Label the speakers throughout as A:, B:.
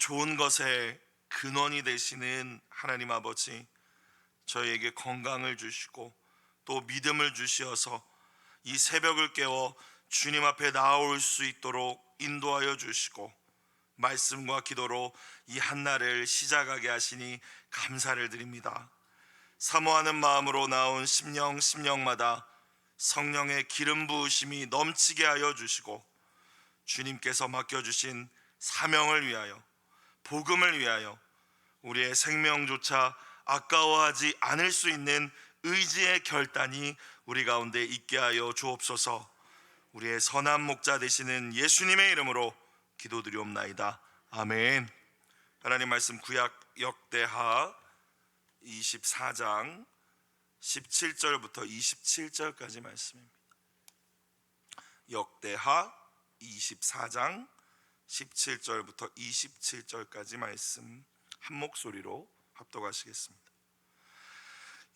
A: 좋은 것의 근원이 되시는 하나님 아버지, 저희에게 건강을 주시고 또 믿음을 주시어서 이 새벽을 깨워 주님 앞에 나아올 수 있도록 인도하여 주시고 말씀과 기도로 이 한날을 시작하게 하시니 감사를 드립니다. 사모하는 마음으로 나온 심령마다 성령의 기름 부으심이 넘치게 하여 주시고 주님께서 맡겨주신 사명을 위하여, 복음을 위하여 우리의 생명조차 아까워하지 않을 수 있는 의지의 결단이 우리 가운데 있게 하여 주옵소서. 우리의 선한 목자 되시는 예수님의 이름으로 기도드리옵나이다. 아멘. 하나님 말씀 구약 역대하 24장 17절부터 27절까지 말씀입니다. 역대하 24장 17절부터 27절까지 말씀 한 목소리로 합독하시겠습니다.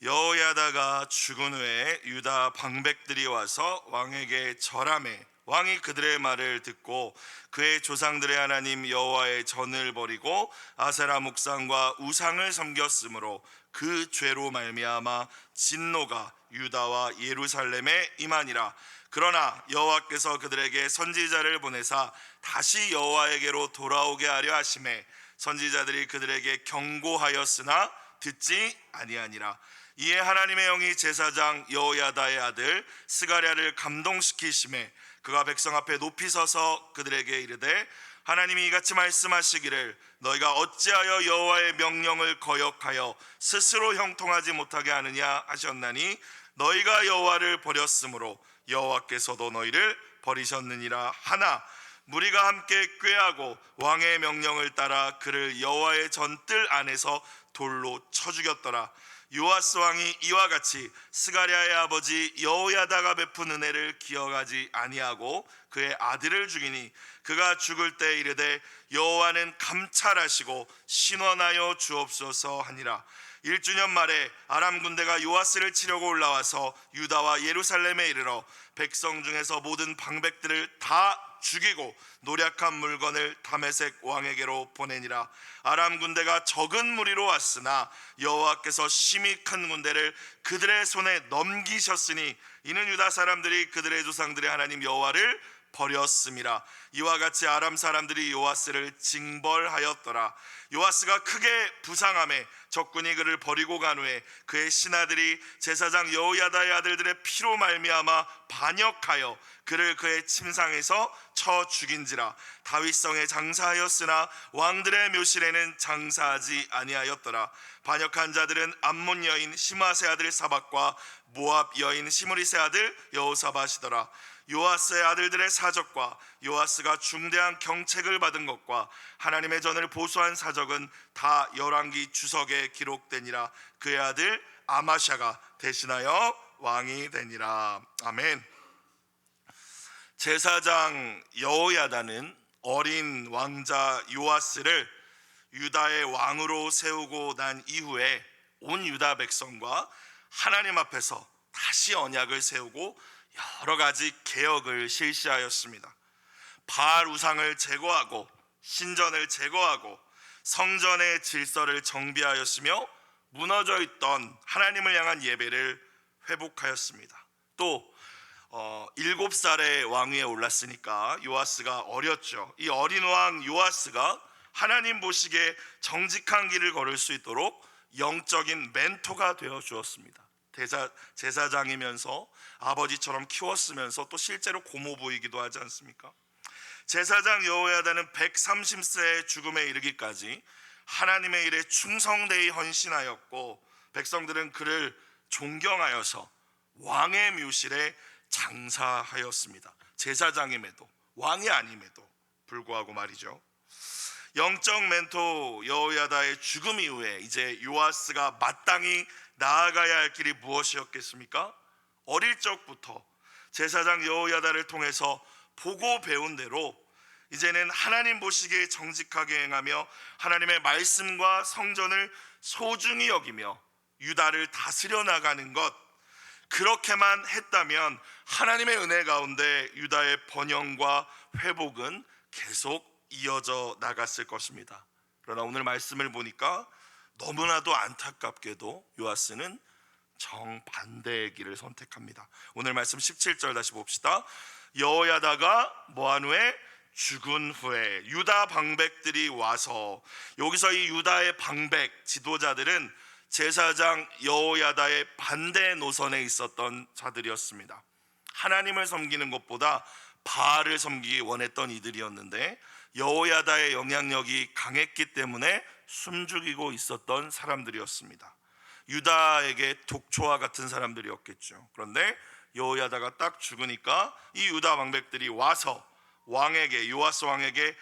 A: 여호야다가 죽은 후에 유다 방백들이 와서 왕에게 절하매 왕이 그들의 말을 듣고 그의 조상들의 하나님 여호와의 전을 버리고 아세라 목상과 우상을 섬겼으므로 그 죄로 말미암아 진노가 유다와 예루살렘에 임하니라. 그러나 여호와께서 그들에게 선지자를 보내사 다시 여호와에게로 돌아오게 하려 하심에 선지자들이 그들에게 경고하였으나 듣지 아니하니라. 이에 하나님의 영이 제사장 여호야다의 아들 스가랴를 감동시키심에 그가 백성 앞에 높이 서서 그들에게 이르되 하나님이 이같이 말씀하시기를 너희가 어찌하여 여호와의 명령을 거역하여 스스로 형통하지 못하게 하느냐 하셨나니 너희가 여호와를 버렸으므로 여호와께서도 너희를 버리셨느니라. 하나 무리가 함께 꾀하고 왕의 명령을 따라 그를 여호와의 전뜰 안에서 돌로 쳐 죽였더라. 요아스 왕이 이와 같이 스가랴의 아버지 여호야다가 베푼 은혜를 기억하지 아니하고 그의 아들을 죽이니 그가 죽을 때 이르되 여호와는 감찰하시고 신원하여 주옵소서 하니라. 1주년 말에 아람 군대가 요아스를 치려고 올라와서 유다와 예루살렘에 이르러 백성 중에서 모든 방백들을 다 죽이고 노략한 물건을 다메섹 왕에게로 보내니라. 아람 군대가 적은 무리로 왔으나 여호와께서 심히 큰 군대를 그들의 손에 넘기셨으니 이는 유다 사람들이 그들의 조상들의 하나님 여호와를 버렸음이라. 이와 같이 아람 사람들이 요아스를 징벌하였더라. 요아스가 크게 부상하며 적군이 그를 버리고 간 후에 그의 신하들이 제사장 여호야다의 아들들의 피로 말미암아 반역하여 그를 그의 침상에서 쳐 죽인지라. 다윗성에 장사하였으나 왕들의 묘실에는 장사하지 아니하였더라. 반역한 자들은 암몬 여인 시므아세 아들 사박과 모압 여인 시므리세 아들 여호사밧이더라. 요아스의 아들들의 사적과 요아스가 중대한 경책을 받은 것과 하나님의 전을 보수한 사적은 다 열왕기 주석에 기록되니라. 그의 아들 아마샤가 대신하여 왕이 되니라. 아멘. 제사장 여호야다는 어린 왕자 요아스를 유다의 왕으로 세우고 난 이후에 온 유다 백성과 하나님 앞에서 다시 언약을 세우고 여러 가지 개혁을 실시하였습니다. 바알 우상을 제거하고 신전을 제거하고 성전의 질서를 정비하였으며 무너져 있던 하나님을 향한 예배를 회복하였습니다. 또 7살의 왕위에 올랐으니까 요아스가 어렸죠. 이 어린 왕 요아스가 하나님 보시기에 정직한 길을 걸을 수 있도록 영적인 멘토가 되어 주었습니다. 제사장이면서 아버지처럼 키웠으면서 또 실제로 고모부이기도 하지 않습니까? 제사장 여호야다는 130세의 죽음에 이르기까지 하나님의 일에 충성되이 헌신하였고 백성들은 그를 존경하여서 왕의 묘실에 장사하였습니다. 제사장임에도 왕이 아님에도 불구하고 말이죠. 영적 멘토 여호야다의 죽음 이후에 이제 요아스가 마땅히 나아가야 할 길이 무엇이었겠습니까? 어릴 적부터 제사장 여호야다를 통해서 보고 배운 대로 이제는 하나님 보시기에 정직하게 행하며 하나님의 말씀과 성전을 소중히 여기며 유다를 다스려 나가는 것, 그렇게만 했다면 하나님의 은혜 가운데 유다의 번영과 회복은 계속 이어져 나갔을 것입니다. 그러나 오늘 말씀을 보니까 너무나도 안타깝게도 요아스는 정반대의 길을 선택합니다. 오늘 말씀 17절 다시 봅시다. 여호야다가 뭐한 후에 죽은 후에 유다 방백들이 와서, 여기서 이 유다의 방백 지도자들은 제사장 여호야다의 반대 노선에 있었던 자들이었습니다. 하나님을 섬기는 것보다 바알을 섬기기 원했던 이들이었는데 여호야다의 영향력이 강했기 때문에 숨죽이고 있었던 사람들이었습니다. 유다에게 독초와 같은 사람들이었겠죠. 그런데 여호야다가 딱 죽으니까 이 유다 방백들이 와서 왕에게, 요아스 왕에게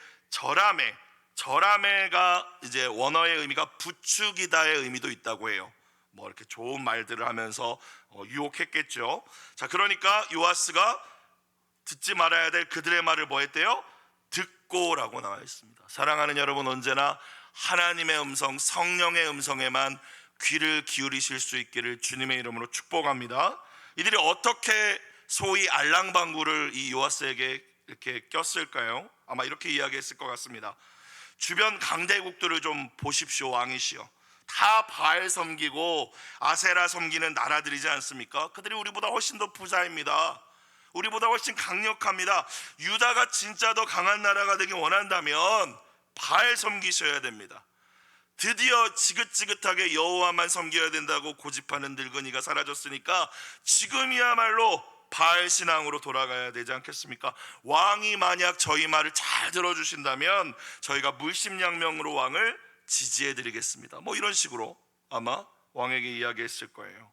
A: 절하매가 이제 원어의 의미가 부추기다의 의미도 있다고 해요. 뭐 이렇게 좋은 말들을 하면서 유혹했겠죠. 자, 그러니까 요아스가 듣지 말아야 될 그들의 말을 뭐 했대요? 듣고라고 나와 있습니다. 사랑하는 여러분, 언제나 하나님의 음성, 성령의 음성에만 귀를 기울이실 수 있기를 주님의 이름으로 축복합니다. 이들이 어떻게 소위 알랑방구를 이 요아스에게 이렇게 꼈을까요? 아마 이렇게 이야기했을 것 같습니다. 주변 강대국들을 좀 보십시오. 왕이시여, 다 바알 섬기고 아세라 섬기는 나라들이지 않습니까? 그들이 우리보다 훨씬 더 부자입니다. 우리보다 훨씬 강력합니다. 유다가 진짜 더 강한 나라가 되기 원한다면 바알 섬기셔야 됩니다. 드디어 지긋지긋하게 여호와만 섬겨야 된다고 고집하는 늙은이가 사라졌으니까 지금이야말로 바알 신앙으로 돌아가야 되지 않겠습니까? 왕이 만약 저희 말을 잘 들어주신다면 저희가 물심양명으로 왕을 지지해드리겠습니다. 뭐 이런 식으로 아마 왕에게 이야기했을 거예요.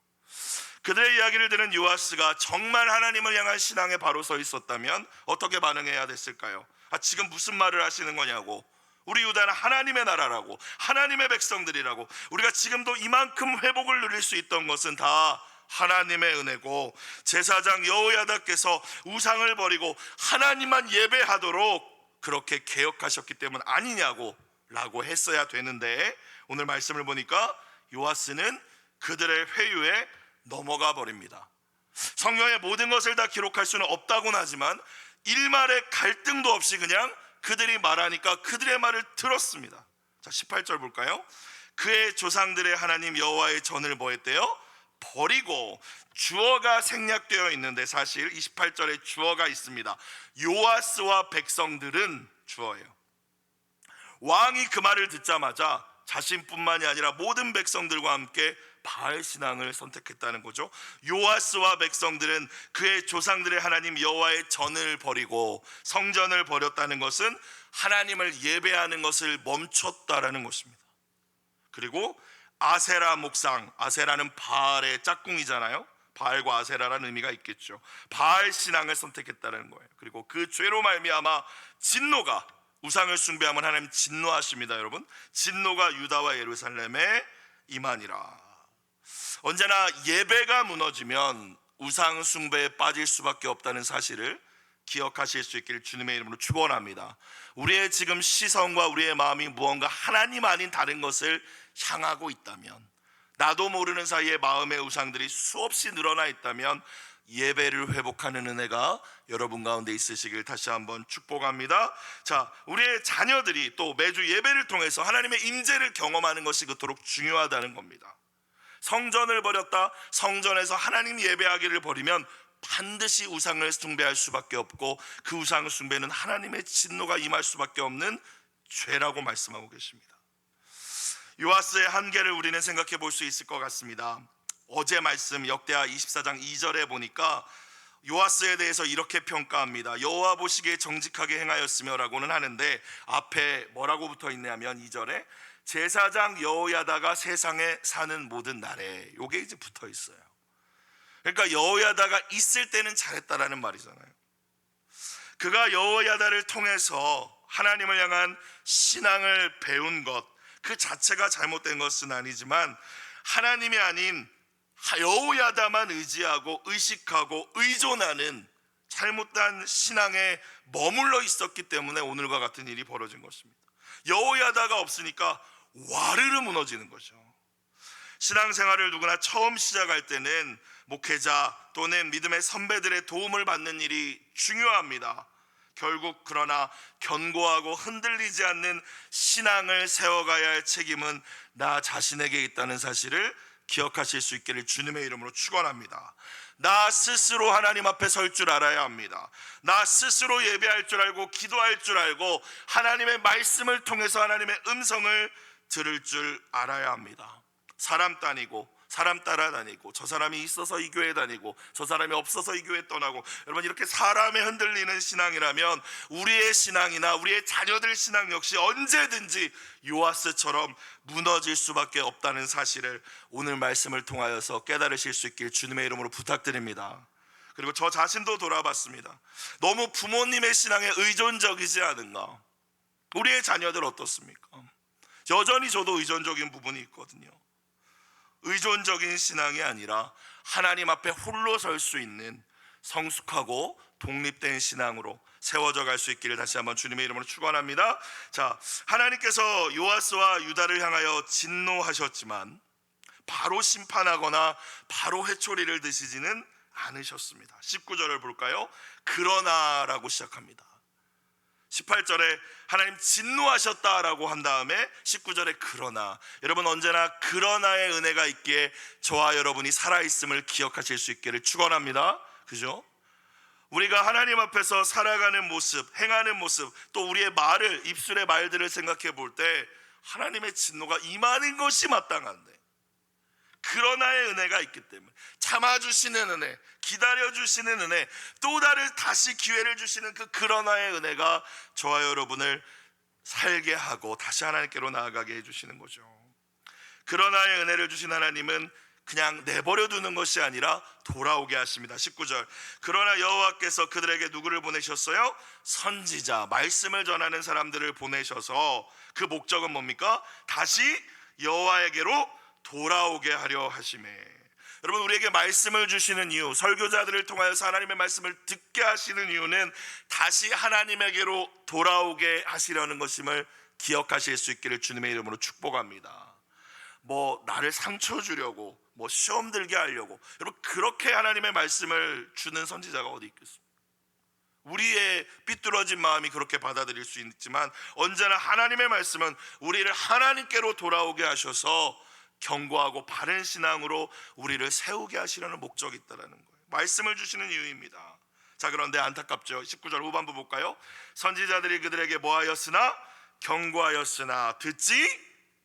A: 그들의 이야기를 들은 요아스가 정말 하나님을 향한 신앙에 바로 서 있었다면 어떻게 반응해야 됐을까요? 지금 무슨 말을 하시는 거냐고, 우리 유다는 하나님의 나라라고, 하나님의 백성들이라고, 우리가 지금도 이만큼 회복을 누릴 수 있던 것은 다 하나님의 은혜고, 제사장 여호야다께서 우상을 버리고 하나님만 예배하도록 그렇게 개혁하셨기 때문 아니냐고 라고 했어야 되는데, 오늘 말씀을 보니까 요아스는 그들의 회유에 넘어가 버립니다. 성경의 모든 것을 다 기록할 수는 없다고는 하지만 일말의 갈등도 없이 그냥 그들이 말하니까 그들의 말을 들었습니다. 자, 18절 볼까요? 그의 조상들의 하나님 여호와의 전을 뭐 했대요? 버리고. 주어가 생략되어 있는데 사실 28절에 주어가 있습니다. 요아스와 백성들은 주어예요. 왕이 그 말을 듣자마자 자신뿐만이 아니라 모든 백성들과 함께 바알 신앙을 선택했다는 거죠. 요아스와 백성들은 그의 조상들의 하나님 여호와의 전을 버리고 성전을 버렸다는 것은 하나님을 예배하는 것을 멈췄다라는 것입니다. 그리고 아세라 목상, 아세라는 바알의 짝꿍이잖아요. 바알과 아세라라는 의미가 있겠죠. 바알 신앙을 선택했다는 거예요. 그리고 그 죄로 말미암아 진노가, 우상을 숭배하면 하나님 진노하십니다. 여러분, 진노가 유다와 예루살렘에 임하니라. 언제나 예배가 무너지면 우상 숭배에 빠질 수밖에 없다는 사실을 기억하실 수 있기를 주님의 이름으로 축원합니다. 우리의 지금 시선과 우리의 마음이 무언가 하나님 아닌 다른 것을 향하고 있다면, 나도 모르는 사이에 마음의 우상들이 수없이 늘어나 있다면 예배를 회복하는 은혜가 여러분 가운데 있으시길 다시 한번 축복합니다. 자, 우리의 자녀들이 또 매주 예배를 통해서 하나님의 임재를 경험하는 것이 그토록 중요하다는 겁니다. 성전을 버렸다, 성전에서 하나님 예배하기를 버리면 반드시 우상을 숭배할 수밖에 없고 그 우상 숭배는 하나님의 진노가 임할 수밖에 없는 죄라고 말씀하고 계십니다. 요아스의 한계를 우리는 생각해 볼 수 있을 것 같습니다. 어제 말씀 역대하 24장 2절에 보니까 요아스에 대해서 이렇게 평가합니다. 여호와 보시기에 정직하게 행하였으며 라고는 하는데 앞에 뭐라고 붙어 있냐면 2절에 제사장 여호야다가 세상에 사는 모든 날에, 요게 이제 붙어 있어요. 그러니까 여호야다가 있을 때는 잘했다라는 말이잖아요. 그가 여호야다를 통해서 하나님을 향한 신앙을 배운 것 그 자체가 잘못된 것은 아니지만 하나님이 아닌 여호야다만 의지하고 의식하고 의존하는 잘못된 신앙에 머물러 있었기 때문에 오늘과 같은 일이 벌어진 것입니다. 여호야다가 없으니까 와르르 무너지는 거죠. 신앙생활을 누구나 처음 시작할 때는 목회자 또는 믿음의 선배들의 도움을 받는 일이 중요합니다. 결국 그러나 견고하고 흔들리지 않는 신앙을 세워가야 할 책임은 나 자신에게 있다는 사실을 기억하실 수 있기를 주님의 이름으로 축원합니다. 나 스스로 하나님 앞에 설 줄 알아야 합니다. 나 스스로 예배할 줄 알고 기도할 줄 알고 하나님의 말씀을 통해서 하나님의 음성을 들을 줄 알아야 합니다. 사람 따라다니고 저 사람이 있어서 이 교회 다니고 저 사람이 없어서 이 교회 떠나고, 여러분 이렇게 사람에 흔들리는 신앙이라면 우리의 신앙이나 우리의 자녀들 신앙 역시 언제든지 요아스처럼 무너질 수밖에 없다는 사실을 오늘 말씀을 통하여서 깨달으실 수 있길 주님의 이름으로 부탁드립니다. 그리고 저 자신도 돌아봤습니다. 너무 부모님의 신앙에 의존적이지 않은가? 우리의 자녀들 어떻습니까? 여전히 저도 의존적인 부분이 있거든요. 의존적인 신앙이 아니라 하나님 앞에 홀로 설 수 있는 성숙하고 독립된 신앙으로 세워져 갈 수 있기를 다시 한번 주님의 이름으로 축원합니다. 자, 하나님께서 요아스와 유다를 향하여 진노하셨지만 바로 심판하거나 바로 회초리를 드시지는 않으셨습니다. 19절을 볼까요? 그러나라고 시작합니다. 18절에 하나님 진노하셨다라고 한 다음에 19절에 그러나, 여러분 언제나 그러나의 은혜가 있기에 저와 여러분이 살아있음을 기억하실 수 있기를 축원합니다. 그죠? 우리가 하나님 앞에서 살아가는 모습, 행하는 모습, 또 우리의 말을, 입술의 말들을 생각해 볼 때 하나님의 진노가 임하는 것이 마땅한데, 그러나의 은혜가 있기 때문에 참아주시는 은혜, 기다려주시는 은혜, 또 다시 기회를 주시는 그 그러나의 은혜가 저와 여러분을 살게 하고 다시 하나님께로 나아가게 해주시는 거죠. 그러나의 은혜를 주신 하나님은 그냥 내버려 두는 것이 아니라 돌아오게 하십니다. 19절, 그러나 여호와께서 그들에게 누구를 보내셨어요? 선지자, 말씀을 전하는 사람들을 보내셔서 그 목적은 뭡니까? 다시 여호와에게로 돌아오게 하려 하심에. 여러분 우리에게 말씀을 주시는 이유, 설교자들을 통하여서 하나님의 말씀을 듣게 하시는 이유는 다시 하나님에게로 돌아오게 하시려는 것임을 기억하실 수 있기를 주님의 이름으로 축복합니다. 나를 상처 주려고, 시험 들게 하려고, 여러분 그렇게 하나님의 말씀을 주는 선지자가 어디 있겠습니까? 우리의 삐뚤어진 마음이 그렇게 받아들일 수 있지만 언제나 하나님의 말씀은 우리를 하나님께로 돌아오게 하셔서 견고하고 바른 신앙으로 우리를 세우게 하시려는 목적이 있다는 거예요. 말씀을 주시는 이유입니다. 자, 그런데 안타깝죠. 19절 후반부 볼까요? 선지자들이 그들에게 뭐하였으나 경고하였으나 듣지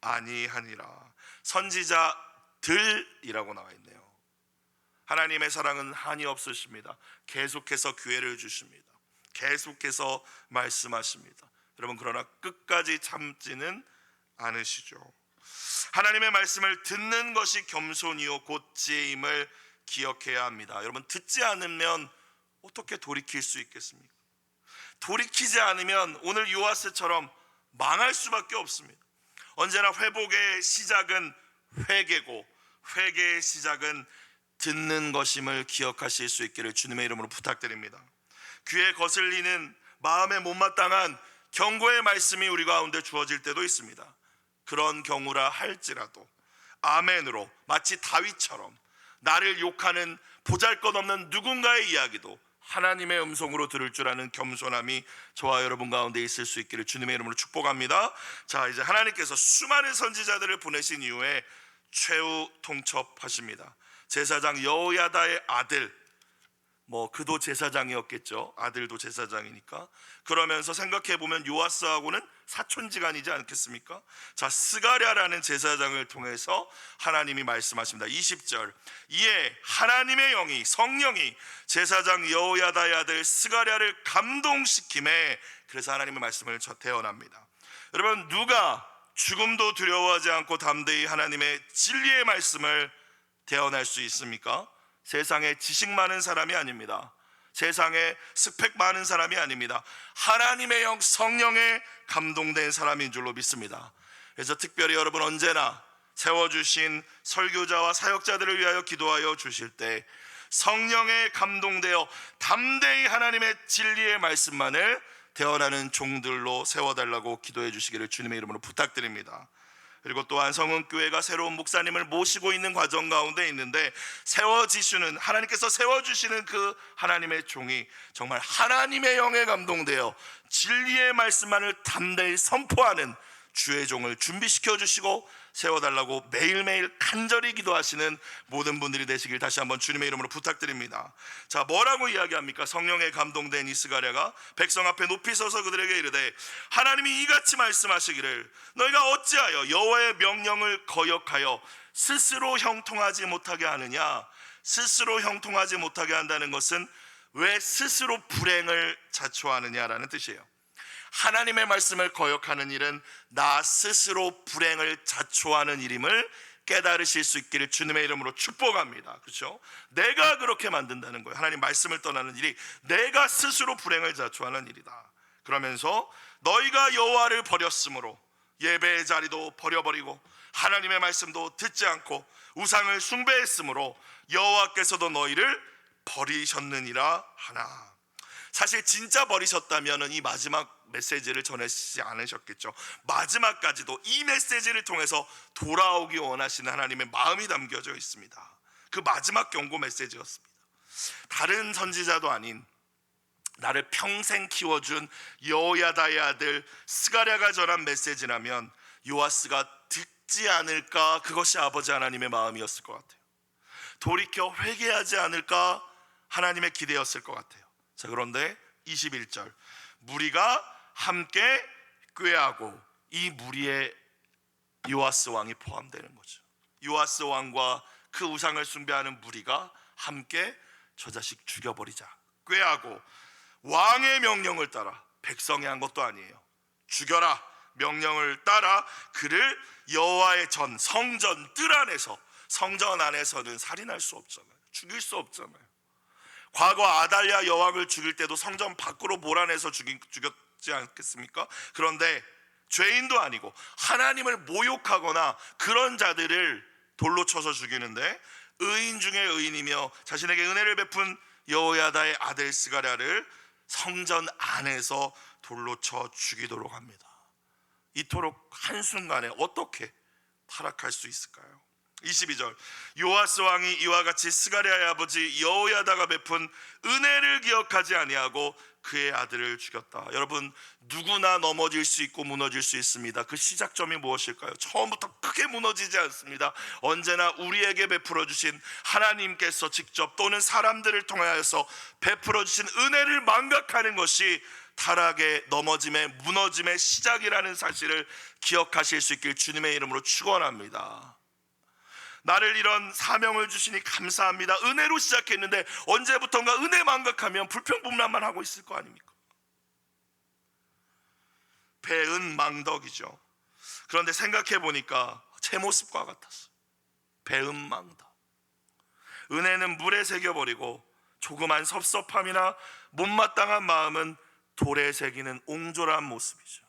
A: 아니하니라. 선지자들이라고 나와 있네요. 하나님의 사랑은 한이 없으십니다. 계속해서 기회를 주십니다. 계속해서 말씀하십니다. 여러분 그러나 끝까지 참지는 않으시죠. 하나님의 말씀을 듣는 것이 겸손이요 곧 지혜임을 기억해야 합니다. 여러분 듣지 않으면 어떻게 돌이킬 수 있겠습니까? 돌이키지 않으면 오늘 요아스처럼 망할 수밖에 없습니다. 언제나 회복의 시작은 회개고 회개의 시작은 듣는 것임을 기억하실 수 있기를 주님의 이름으로 부탁드립니다. 귀에 거슬리는 마음에 못마땅한 경고의 말씀이 우리 가운데 주어질 때도 있습니다. 그런 경우라 할지라도 아멘으로, 마치 다윗처럼 나를 욕하는 보잘것없는 누군가의 이야기도 하나님의 음성으로 들을 줄 아는 겸손함이 저와 여러분 가운데 있을 수 있기를 주님의 이름으로 축복합니다. 자, 이제 하나님께서 수많은 선지자들을 보내신 이후에 최후 통첩하십니다. 제사장 여호야다의 아들, 그도 제사장이었겠죠. 아들도 제사장이니까. 그러면서 생각해보면 요아스하고는 사촌지간이지 않겠습니까? 자, 스가랴라는 제사장을 통해서 하나님이 말씀하십니다. 20절, 이에 하나님의 영이, 성령이 제사장 여호야다의 아들 스가랴를 감동시킴에, 그래서 하나님의 말씀을 태어납니다. 여러분 누가 죽음도 두려워하지 않고 담대히 하나님의 진리의 말씀을 태어날 수 있습니까? 세상에 지식 많은 사람이 아닙니다. 세상에 스펙 많은 사람이 아닙니다. 하나님의 영, 성령에 감동된 사람인 줄로 믿습니다. 그래서 특별히 여러분 언제나 세워주신 설교자와 사역자들을 위하여 기도하여 주실 때 성령에 감동되어 담대히 하나님의 진리의 말씀만을 대언하는 종들로 세워달라고 기도해 주시기를 주님의 이름으로 부탁드립니다. 그리고 또한 성은교회가 새로운 목사님을 모시고 있는 과정 가운데 있는데, 세워지시는 하나님께서 세워주시는 그 하나님의 종이 정말 하나님의 영에 감동되어 진리의 말씀만을 담대히 선포하는 주의 종을 준비시켜 주시고 세워달라고 매일매일 간절히 기도하시는 모든 분들이 되시길 다시 한번 주님의 이름으로 부탁드립니다. 자, 뭐라고 이야기합니까? 성령에 감동된 이 스가랴가 백성 앞에 높이 서서 그들에게 이르되, 하나님이 이같이 말씀하시기를 너희가 어찌하여 여호와의 명령을 거역하여 스스로 형통하지 못하게 하느냐. 스스로 형통하지 못하게 한다는 것은 왜 스스로 불행을 자초하느냐라는 뜻이에요. 하나님의 말씀을 거역하는 일은 나 스스로 불행을 자초하는 일임을 깨달으실 수 있기를 주님의 이름으로 축복합니다. 그렇죠? 내가 그렇게 만든다는 거예요. 하나님 말씀을 떠나는 일이 내가 스스로 불행을 자초하는 일이다. 그러면서 너희가 여호와를 버렸으므로 예배의 자리도 버려버리고 하나님의 말씀도 듣지 않고 우상을 숭배했으므로 여호와께서도 너희를 버리셨느니라 하나. 사실 진짜 버리셨다면 이 마지막 메시지를 전하시지 않으셨겠죠. 마지막까지도 이 메시지를 통해서 돌아오기 원하시는 하나님의 마음이 담겨져 있습니다. 그 마지막 경고 메시지였습니다. 다른 선지자도 아닌 나를 평생 키워준 여호야다의 아들 스가랴가 전한 메시지라면 요아스가 듣지 않을까, 그것이 아버지 하나님의 마음이었을 것 같아요. 돌이켜 회개하지 않을까 하나님의 기대였을 것 같아요. 자, 그런데 21절 무리가 함께 꾀하고, 이 무리에 요아스 왕이 포함되는 거죠. 요아스 왕과 그 우상을 숭배하는 무리가 함께 저 자식 죽여버리자 꾀하고 왕의 명령을 따라, 백성이 한 것도 아니에요, 죽여라 명령을 따라 그를 여호와의 전 성전 뜰 안에서, 성전 안에서는 살인할 수 없잖아요. 죽일 수 없잖아요. 과거 아달랴 여왕을 죽일 때도 성전 밖으로 몰아내서 죽였지 않겠습니까? 그런데 죄인도 아니고 하나님을 모욕하거나 그런 자들을 돌로 쳐서 죽이는데, 의인 중에 의인이며 자신에게 은혜를 베푼 여호야다의 아들 스가랴를 성전 안에서 돌로 쳐 죽이도록 합니다. 이토록 한순간에 어떻게 타락할 수 있을까요? 22절 요아스 왕이 이와 같이 스가랴의 아버지 여호야다가 베푼 은혜를 기억하지 아니하고 그의 아들을 죽였다. 여러분, 누구나 넘어질 수 있고 무너질 수 있습니다. 그 시작점이 무엇일까요? 처음부터 크게 무너지지 않습니다. 언제나 우리에게 베풀어 주신 하나님께서 직접 또는 사람들을 통하여서 베풀어 주신 은혜를 망각하는 것이 타락의, 넘어짐의, 무너짐의 시작이라는 사실을 기억하실 수 있길 주님의 이름으로 축원합니다. 나를 이런 사명을 주시니 감사합니다. 은혜로 시작했는데 언제부턴가 은혜 망각하면 불평불만만 하고 있을 거 아닙니까? 배은망덕이죠. 그런데 생각해 보니까 제 모습과 같았어요. 배은망덕. 은혜는 물에 새겨버리고 조그만 섭섭함이나 못마땅한 마음은 돌에 새기는 옹졸한 모습이죠.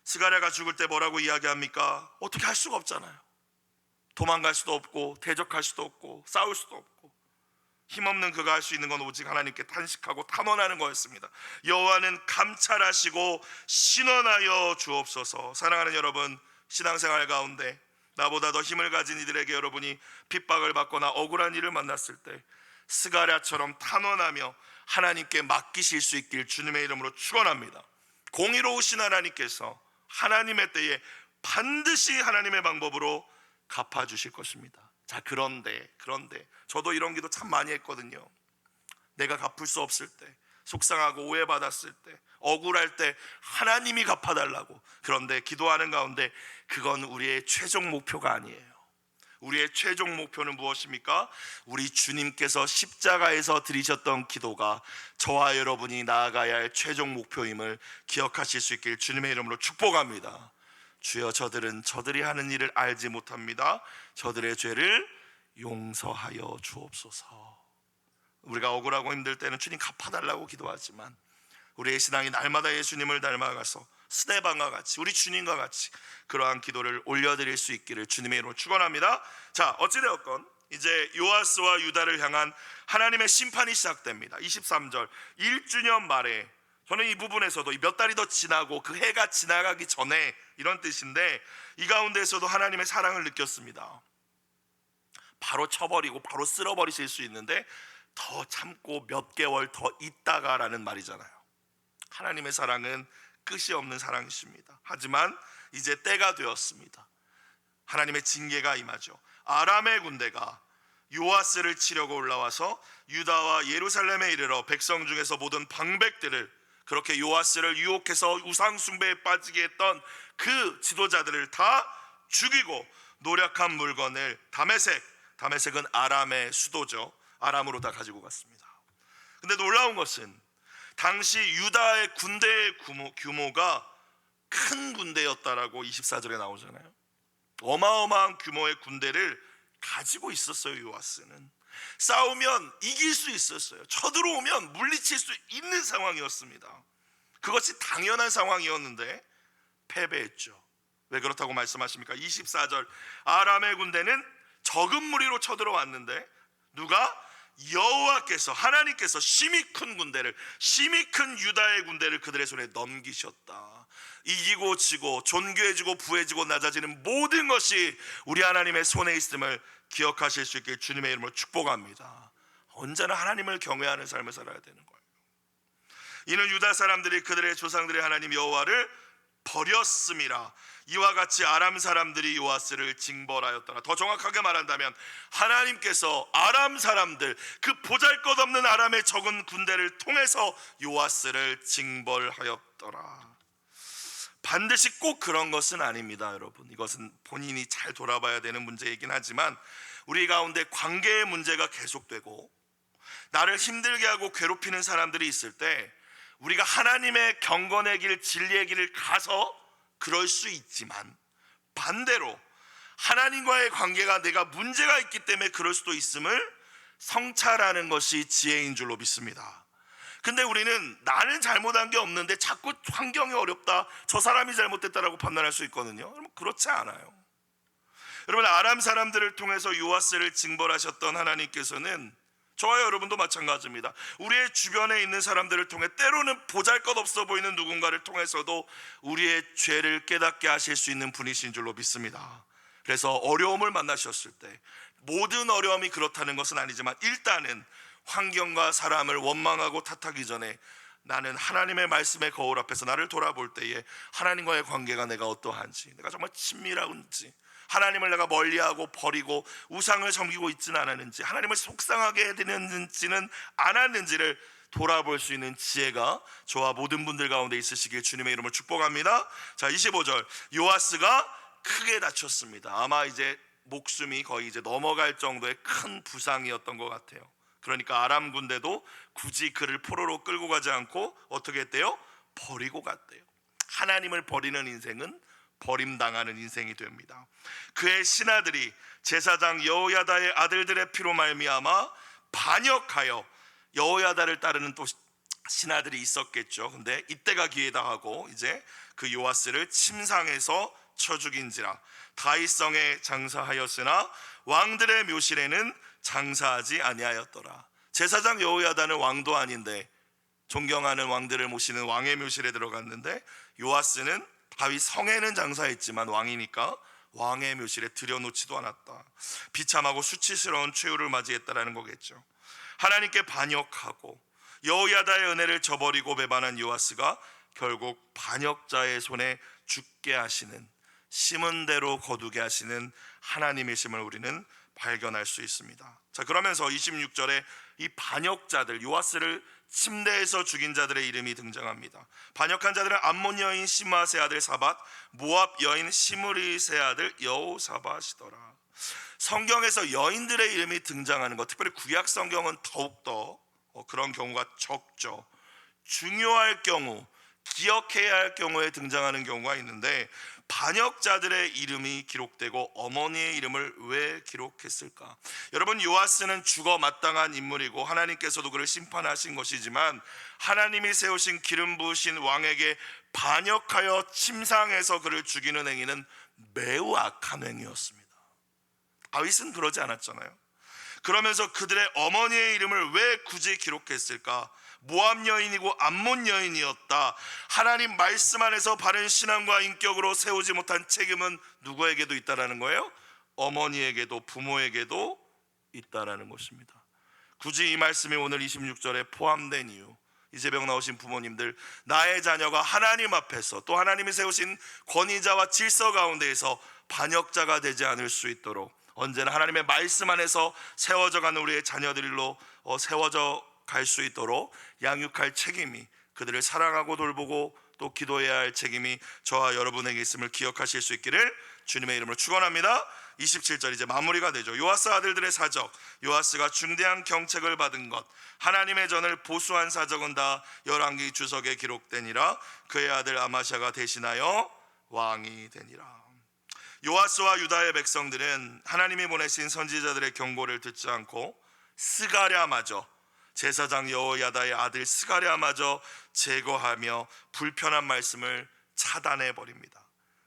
A: 스가랴가 죽을 때 뭐라고 이야기합니까? 어떻게 할 수가 없잖아요. 도망갈 수도 없고 대적할 수도 없고 싸울 수도 없고, 힘없는 그가 할 수 있는 건 오직 하나님께 탄식하고 탄원하는 거였습니다. 여호와는 감찰하시고 신원하여 주옵소서. 사랑하는 여러분, 신앙생활 가운데 나보다 더 힘을 가진 이들에게 여러분이 핍박을 받거나 억울한 일을 만났을 때 스가랴처럼 탄원하며 하나님께 맡기실 수 있길 주님의 이름으로 축원합니다. 공의로우신 하나님께서 하나님의 때에 반드시 하나님의 방법으로 갚아주실 것입니다. 자, 그런데 저도 이런 기도 참 많이 했거든요. 내가 갚을 수 없을 때, 속상하고 오해받았을 때, 억울할 때 하나님이 갚아달라고. 그런데 기도하는 가운데 그건 우리의 최종 목표가 아니에요. 우리의 최종 목표는 무엇입니까? 우리 주님께서 십자가에서 드리셨던 기도가 저와 여러분이 나아가야 할 최종 목표임을 기억하실 수 있길 주님의 이름으로 축복합니다. 주여, 저들은 저들이 하는 일을 알지 못합니다. 저들의 죄를 용서하여 주옵소서. 우리가 억울하고 힘들 때는 주님 갚아달라고 기도하지만 우리의 신앙이 날마다 예수님을 닮아가서 스데반과 같이, 우리 주님과 같이 그러한 기도를 올려드릴 수 있기를 주님의 이름으로 축원합니다. 자, 어찌되었건 이제 요아스와 유다를 향한 하나님의 심판이 시작됩니다. 23절 1주년 말에 저는 이 부분에서도 몇 달이 더 지나고 그 해가 지나가기 전에 이런 뜻인데, 이 가운데에서도 하나님의 사랑을 느꼈습니다. 바로 쳐버리고 바로 쓸어버리실 수 있는데 더 참고 몇 개월 더 있다가라는 말이잖아요. 하나님의 사랑은 끝이 없는 사랑이십니다. 하지만 이제 때가 되었습니다. 하나님의 징계가 임하죠. 아람의 군대가 요아스를 치려고 올라와서 유다와 예루살렘에 이르러 백성 중에서 모든 방백들을, 그렇게 요아스를 유혹해서 우상 숭배에 빠지게 했던 그 지도자들을 다 죽이고 노력한 물건을 다메섹은 아람의 수도죠. 아람으로 다 가지고 갔습니다. 근데 놀라운 것은 당시 유다의 군대의 규모가 큰 군대였다라고 24절에 나오잖아요. 어마어마한 규모의 군대를 가지고 있었어요. 요아스는 싸우면 이길 수 있었어요. 쳐들어오면 물리칠 수 있는 상황이었습니다. 그것이 당연한 상황이었는데 패배했죠. 왜 그렇다고 말씀하십니까? 24절, 아람의 군대는 적은 무리로 쳐들어왔는데 누가? 여호와께서, 하나님께서 심히 큰 군대를, 심히 큰 유다의 군대를 그들의 손에 넘기셨다. 이기고 지고 존귀해지고 부해지고 낮아지는 모든 것이 우리 하나님의 손에 있음을 기억하실 수 있게 주님의 이름으로 축복합니다. 언제나 하나님을 경외하는 삶을 살아야 되는 거예요. 이는 유다 사람들이 그들의 조상들의 하나님 여호와를 버렸음이라. 이와 같이 아람 사람들이 요아스를 징벌하였더라. 더 정확하게 말한다면 하나님께서 아람 사람들, 그 보잘것없는 아람의 적은 군대를 통해서 요아스를 징벌하였더라. 반드시 꼭 그런 것은 아닙니다, 여러분. 이것은 본인이 잘 돌아봐야 되는 문제이긴 하지만 우리 가운데 관계의 문제가 계속되고 나를 힘들게 하고 괴롭히는 사람들이 있을 때 우리가 하나님의 경건의 길, 진리의 길을 가서 그럴 수 있지만, 반대로 하나님과의 관계가 내가 문제가 있기 때문에 그럴 수도 있음을 성찰하는 것이 지혜인 줄로 믿습니다. 근데 우리는 나는 잘못한 게 없는데 자꾸 환경이 어렵다, 저 사람이 잘못됐다라고 판단할 수 있거든요. 여러분, 그렇지 않아요. 여러분, 아람 사람들을 통해서 요아스를 징벌하셨던 하나님께서는 저와 여러분도 마찬가지입니다. 우리의 주변에 있는 사람들을 통해, 때로는 보잘것없어 보이는 누군가를 통해서도 우리의 죄를 깨닫게 하실 수 있는 분이신 줄로 믿습니다. 그래서 어려움을 만나셨을 때, 모든 어려움이 그렇다는 것은 아니지만 일단은 환경과 사람을 원망하고 탓하기 전에 나는 하나님의 말씀의 거울 앞에서 나를 돌아볼 때에 하나님과의 관계가 내가 어떠한지, 내가 정말 친밀한지, 하나님을 내가 멀리하고 버리고 우상을 섬기고 있지는 않았는지, 하나님을 속상하게 해드렸는지는 않았는지를 돌아볼 수 있는 지혜가 저와 모든 분들 가운데 있으시길 주님의 이름으로 축복합니다. 자, 25절, 요아스가 크게 다쳤습니다. 아마 이제 목숨이 거의 이제 넘어갈 정도의 큰 부상이었던 것 같아요. 그러니까 아람 군대도 굳이 그를 포로로 끌고 가지 않고 어떻게 했대요? 버리고 갔대요. 하나님을 버리는 인생은 버림당하는 인생이 됩니다. 그의 신하들이 제사장 여호야다의 아들들의 피로 말미암아 반역하여, 여호야다를 따르는 또 신하들이 있었겠죠. 근데 이때가 기회다 하고 이제 그 요아스를 침상에서 쳐 죽인지라. 다윗성에 장사하였으나 왕들의 묘실에는 장사하지 아니하였더라. 제사장 여호야다는 왕도 아닌데 존경하는 왕들을 모시는 왕의 묘실에 들어갔는데, 요아스는 다윗 성에는 장사했지만 왕이니까 왕의 묘실에 들여놓지도 않았다. 비참하고 수치스러운 최후를 맞이했다라는 거겠죠. 하나님께 반역하고 여호야다의 은혜를 저버리고 배반한 요아스가 결국 반역자의 손에 죽게 하시는, 심은 대로 거두게 하시는 하나님이심을 우리는 발견할 수 있습니다. 자, 그러면서 26절에 이 반역자들, 요아스를 침대에서 죽인 자들의 이름이 등장합니다. 반역한 자들은 암몬 여인 시므아세 아들 사밧, 모압 여인 시므리세 아들 여호사밧이더라. 성경에서 여인들의 이름이 등장하는 것, 특별히 구약 성경은 더욱더 그런 경우가 적죠. 중요할 경우, 기억해야 할 경우에 등장하는 경우가 있는데, 반역자들의 이름이 기록되고 어머니의 이름을 왜 기록했을까? 여러분, 요아스는 죽어 마땅한 인물이고 하나님께서도 그를 심판하신 것이지만, 하나님이 세우신 기름 부으신 왕에게 반역하여 침상에서 그를 죽이는 행위는 매우 악한 행위였습니다. 다윗은 그러지 않았잖아요. 그러면서 그들의 어머니의 이름을 왜 굳이 기록했을까? 모압 여인이고 암몬 여인이었다. 하나님 말씀 안에서 바른 신앙과 인격으로 세우지 못한 책임은 누구에게도 있다라는 거예요? 어머니에게도 부모에게도 있다라는 것입니다. 굳이 이 말씀이 오늘 26절에 포함된 이유, 이 새벽 나오신 부모님들, 나의 자녀가 하나님 앞에서 또 하나님이 세우신 권위자와 질서 가운데에서 반역자가 되지 않을 수 있도록 언제나 하나님의 말씀 안에서 세워져 가는 우리의 자녀들로 세워져 갈 수 있도록 양육할 책임이, 그들을 사랑하고 돌보고 또 기도해야 할 책임이 저와 여러분에게 있음을 기억하실 수 있기를 주님의 이름으로 축원합니다. 27절 이제 마무리가 되죠. 요아스 아들들의 사적, 요아스가 중대한 경책을 받은 것, 하나님의 전을 보수한 사적은 다 열왕기 주석에 기록되니라. 그의 아들 아마샤가 대신하여 왕이 되니라. 요아스와 유다의 백성들은 하나님이 보내신 선지자들의 경고를 듣지 않고 스가랴마저, 제사장 여호야다의 아들 스가랴마저 제거하며 불편한 말씀을 차단해 버립니다.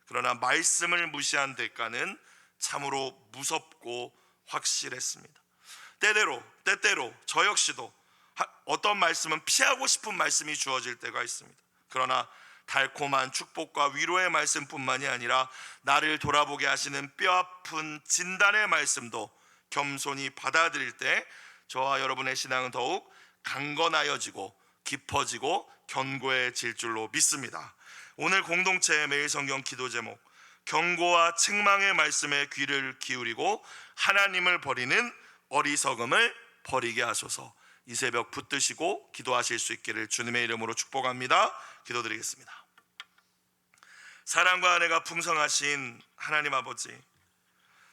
A: 그러나 말씀을 무시한 대가는 참으로 무섭고 확실했습니다. 때때로 저 역시도 어떤 말씀은 피하고 싶은 말씀이 주어질 때가 있습니다. 그러나 달콤한 축복과 위로의 말씀뿐만이 아니라 나를 돌아보게 하시는 뼈아픈 진단의 말씀도 겸손히 받아들일 때 저와 여러분의 신앙은 더욱 강건하여지고 깊어지고 견고해질 줄로 믿습니다. 오늘 공동체의 매일 성경 기도 제목, 경고와 책망의 말씀에 귀를 기울이고 하나님을 버리는 어리석음을 버리게 하소서. 이 새벽 붙드시고 기도하실 수 있기를 주님의 이름으로 축복합니다. 기도드리겠습니다. 사랑과 은혜가 풍성하신 하나님 아버지,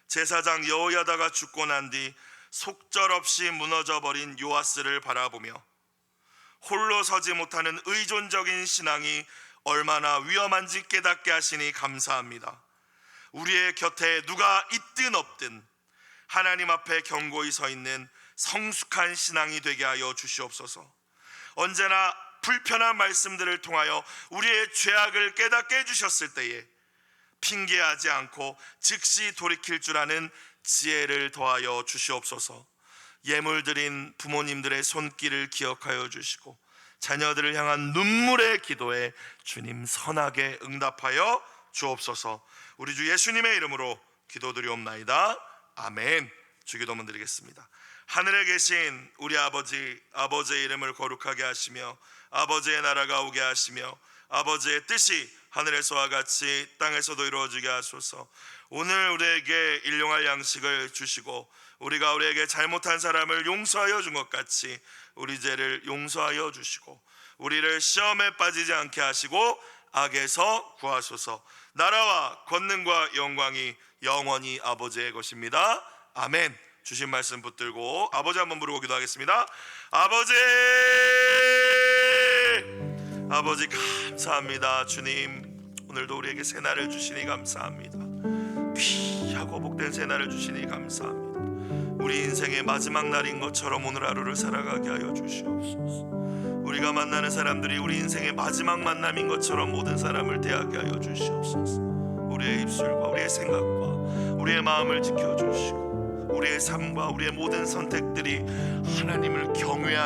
A: 제사장 여호야다가 죽고 난 뒤 속절없이 무너져버린 요아스를 바라보며 홀로 서지 못하는 의존적인 신앙이 얼마나 위험한지 깨닫게 하시니 감사합니다. 우리의 곁에 누가 있든 없든 하나님 앞에 견고히 서 있는 성숙한 신앙이 되게 하여 주시옵소서. 언제나 불편한 말씀들을 통하여 우리의 죄악을 깨닫게 해주셨을 때에 핑계하지 않고 즉시 돌이킬 줄 아는 지혜를 더하여 주시옵소서. 예물 드린 부모님들의 손길을 기억하여 주시고 자녀들을 향한 눈물의 기도에 주님 선하게 응답하여 주옵소서. 우리 주 예수님의 이름으로 기도드리옵나이다. 아멘. 주기도문 드리겠습니다. 하늘에 계신 우리 아버지, 아버지의 이름을 거룩하게 하시며 아버지의 나라가 오게 하시며 아버지의 뜻이 하늘에서와 같이 땅에서도 이루어지게 하소서. 오늘 우리에게 일용할 양식을 주시고 우리가 우리에게 잘못한 사람을 용서하여 준 것 같이 우리 죄를 용서하여 주시고 우리를 시험에 빠지지 않게 하시고 악에서 구하소서. 나라와 권능과 영광이 영원히 아버지의 것입니다. 아멘. 주신 말씀 붙들고 아버지 한번 부르고 기도하겠습니다. 아버지, 아버지 감사합니다. 주님, 오늘도 우리에게 새날을 주시니 감사합니다. 귀하고 복된 새날을 주시니 감사합니다. 우리 인생의 마지막 날인 것처럼 오늘 하루를 살아가게 하여 주시옵소서. 우리가 만나는 사람들이 우리 인생의 마지막 만남인 것처럼 모든 사람을 대하게 하여 주시옵소서. 우리의 입술과 우리의 생각과 우리의 마음을 지켜주시고 우리의 삶과 우리의 모든 선택들이 하나님을 경외하는